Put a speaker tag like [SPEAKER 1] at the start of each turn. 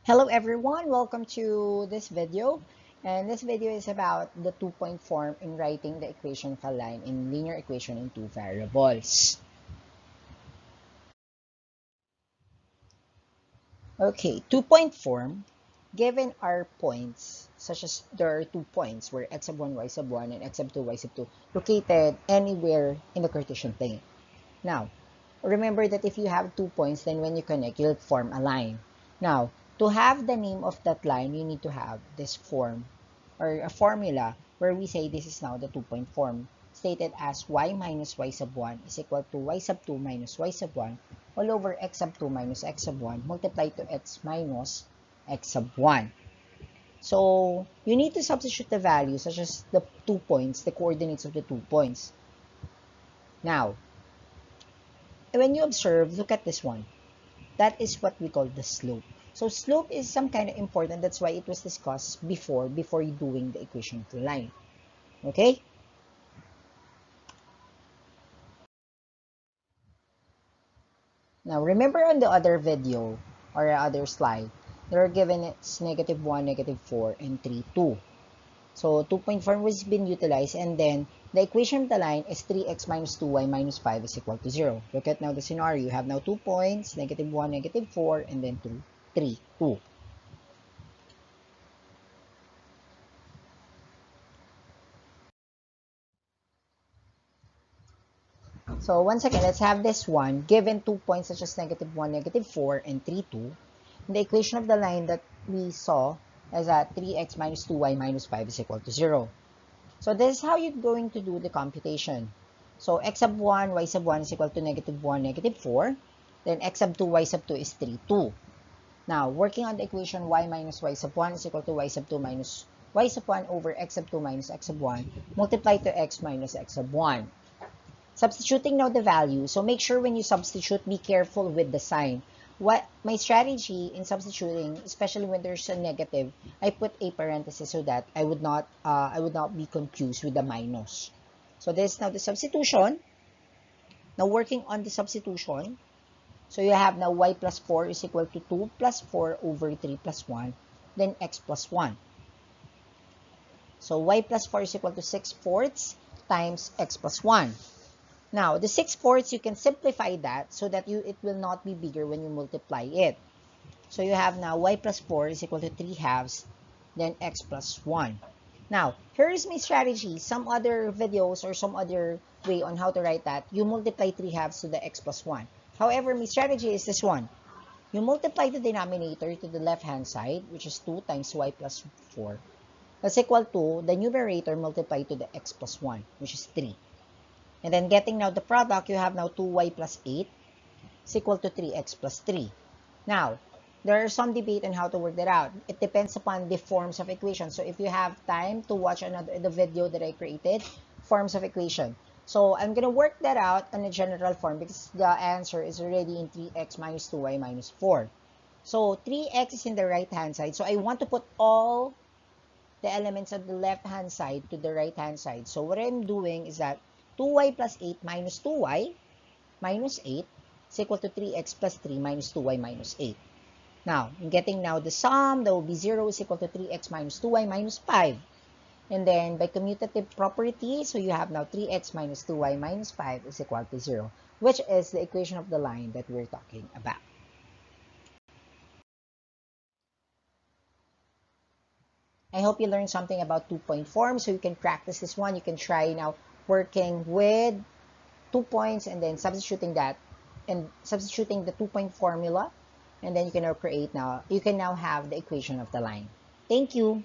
[SPEAKER 1] Hello everyone, welcome to this video. And this video is about the two-point form in writing the equation of a line in linear equation in two variables. Okay, two-point form, given our points, such as there are 2 points where x sub 1, y sub 1, and x sub 2, y sub 2, located anywhere in the Cartesian plane. Now, remember that if you have 2 points, then when you connect, you'll form a line. Now, to have the name of that line, you need to have this form or a formula where we say this is now the two-point form, stated as y minus y sub 1 is equal to y sub 2 minus y sub 1 all over x sub 2 minus x sub 1 multiplied to x minus x sub 1. So, you need to substitute the values such as the 2 points, the coordinates of the 2 points. Now, when you observe, look at this one. That is what we call the slope. So slope is some kind of important. That's why it was discussed before you doing the equation of the line. Okay? Now remember on the other video or other slide, they are given it's -1, -4, and 3, 2. So 2-point form was been utilized, and then the equation of the line is 3x minus 2y minus 5 is equal to 0. Look at now the scenario. You have now 2 points, -1, -4, and then 2, 3, 2. So once again, let's have this one. Given 2 points such as -1, -4, and 3, 2, the equation of the line that we saw is that 3x minus 2y minus 5 is equal to 0. So this is how you're going to do the computation. So x sub 1, y sub 1 is equal to -1, -4. Then x sub 2, y sub 2 is 3, 2. Now, working on the equation y minus y sub 1 is equal to y sub 2 minus y sub 1 over x sub 2 minus x sub 1 multiplied to x minus x sub 1. Substituting now the value. So make sure when you substitute, be careful with the sign. What my strategy in substituting, especially when there's a negative, I put a parenthesis so that I would not be confused with the minus. So this is now the substitution. Now working on the substitution. So you have now y plus 4 is equal to 2 plus 4 over 3 plus 1, then x plus 1. So y plus 4 is equal to 6/4 times x plus 1. Now, the 6/4, you can simplify that so that it will not be bigger when you multiply it. So you have now y plus 4 is equal to 3/2, then x plus 1. Now, here is my strategy. Some other videos or some other way on how to write that, you multiply 3/2 to the x plus 1. However, my strategy is this one. You multiply the denominator to the left-hand side, which is 2 times y plus 4. That's equal to the numerator multiplied to the x plus 1, which is 3. And then getting now the product, you have now 2y plus 8 is equal to 3x plus 3. Now, there is some debate on how to work that out. It depends upon the forms of equation. So if you have time to watch the video that I created, forms of equation. So I'm going to work that out in a general form because the answer is already in 3x minus 2y minus 4. So 3x is in the right-hand side. So I want to put all the elements of the left-hand side to the right-hand side. So what I'm doing is that 2y plus 8 minus 2y minus 8 is equal to 3x plus 3 minus 2y minus 8. Now, in getting now the sum, that will be 0 is equal to 3x minus 2y minus 5. And then by commutative property, so you have now 3x minus 2y minus 5 is equal to 0, which is the equation of the line that we're talking about. I hope you learned something about two-point form, so you can practice this one. You can try now working with 2 points and then substituting that and substituting the 2-point formula, and then you can now have the equation of the line. Thank you.